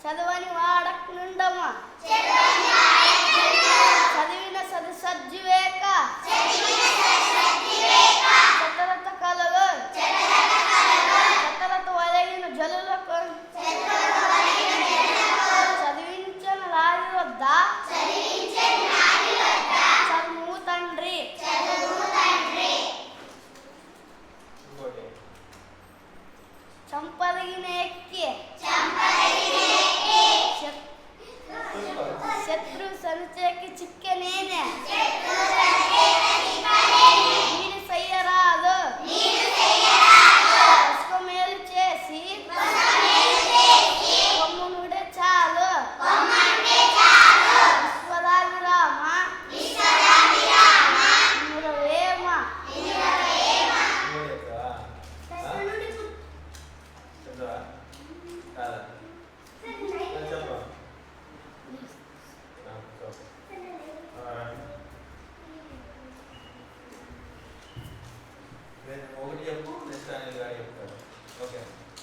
చదవని వాడకుండమా చదివిన సద్వివేక చతరత కలవు చతరత వలగిన జలులకు చదివించిన రాజు వద్ద చదువు తండ్రి చంపదగిన ఎక్కి శత్రు సంచేకి చిక్కనేనే నీరు చెయ్యరాదు మేలు చేసి కొమ్మునుడే చాలు విశ్వదాభిరామ మురవేమ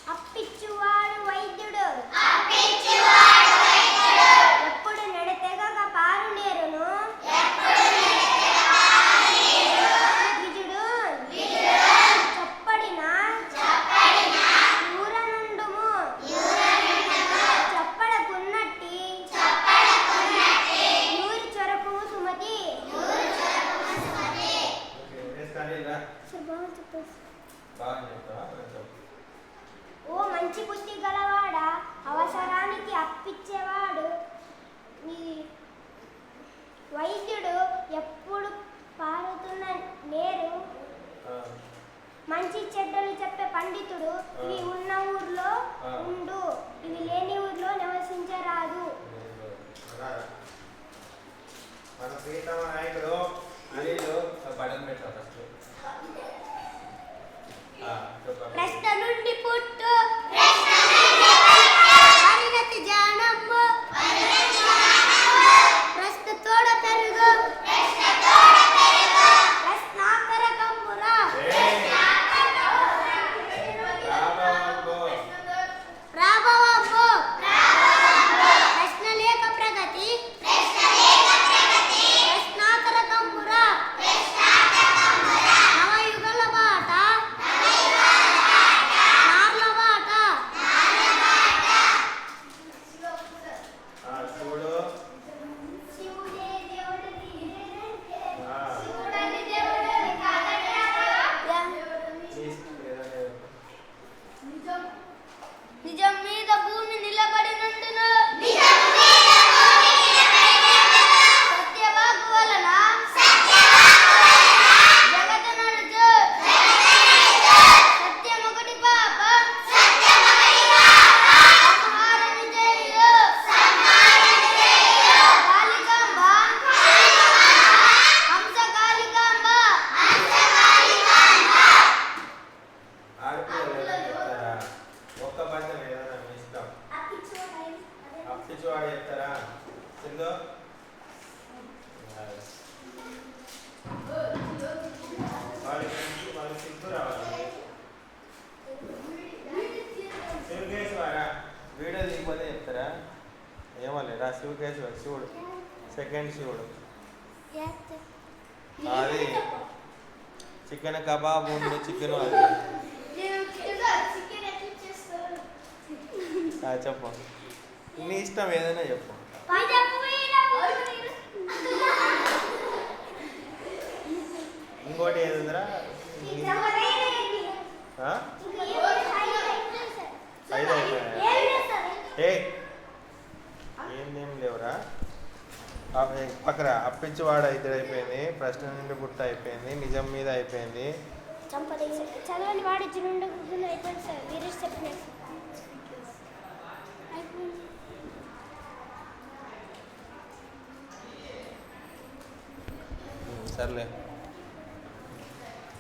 అప్పిచ్చువాడు వైద్యుడు ఎప్పుడు నడతెగక పారు నేరును విజుడు చప్పడిన ఊరనుండుము చప్పడకున్నట్టి ఊరి చొరకు సుమతి ఓ మంచి బుద్ధి గలవాడా అవసరానికి అప్పిచ్చేవాడు వైద్యుడు ఎప్పుడు పారుతున్న నేరు మంచి చెడ్డలు చెప్పే పండితుడు ఇవి ఉన్న ఊర్లో ఉండు ఇవి లేని ఊర్లో నివసించరాదు. మన ప్రీతమ నాయకుడు అనిలు బటన్ పెట్టారు ప్రశ్న నుండి పుట్టు పరిణతి జ్ఞానము ప్రశ్న తోడ పెరుగు ప్రశ్నాకరకమురా రాబవబ్బో ప్రశ్న లేక ప్రగతి ప్రశ్నాకరకమురా నవయుగల బాట నార్ల బాట చూడు శివుడే దేవుడు నిజం మీద భూమి నిలబడినందున సత్యవాకు వలన జగత నడుచు సత్యమొకటి పాప సంహారము చేయు కాళికాంబ హంస కాళికాంబ ఆడపిల్లలు చెప్తారా ఒక్క పద్యం ఏదైనా మీ ఇష్టం అప్పిచ్చువాడు చెప్తారా సింధు వాళ్ళకి సింధు రావాలి శివకేశ్వరా వీడియో దిగిపోతే చెప్తారా ఏమోలేరా శివకేశ్వర శివుడు సెకండ్ శివుడు అది చికెన్ కబాబ్ ఉంది చికెన్ అది చెప్పు నీ ఇష్టం ఏదైనా చెప్పు ఇంకోటి ఏదిరా ఐదు అయిపోయా ఏ ఏం లేవురా పక్కన అప్పించివాడు అయితే అయిపోయింది ప్రశ్న నుండి పుట్ట అయిపోయింది నిజం మీద అయిపోయింది చదవని వాడి నుండి అయిపోయింది సార్ వీరేష్ చెప్పిన సర్లే